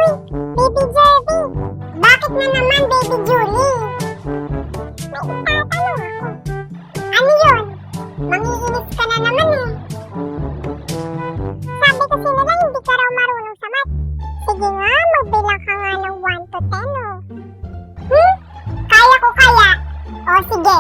Baby Jerry. Bakit na naman, Baby Julie? May itatanong ako. Ano yun? Mangiinis ka na naman eh. Sabi kasi nila hindi ka raw marunong sa math. Sige nga, magbilang ka nga ng 1 to 10 oh. Kaya ko kaya. O sige.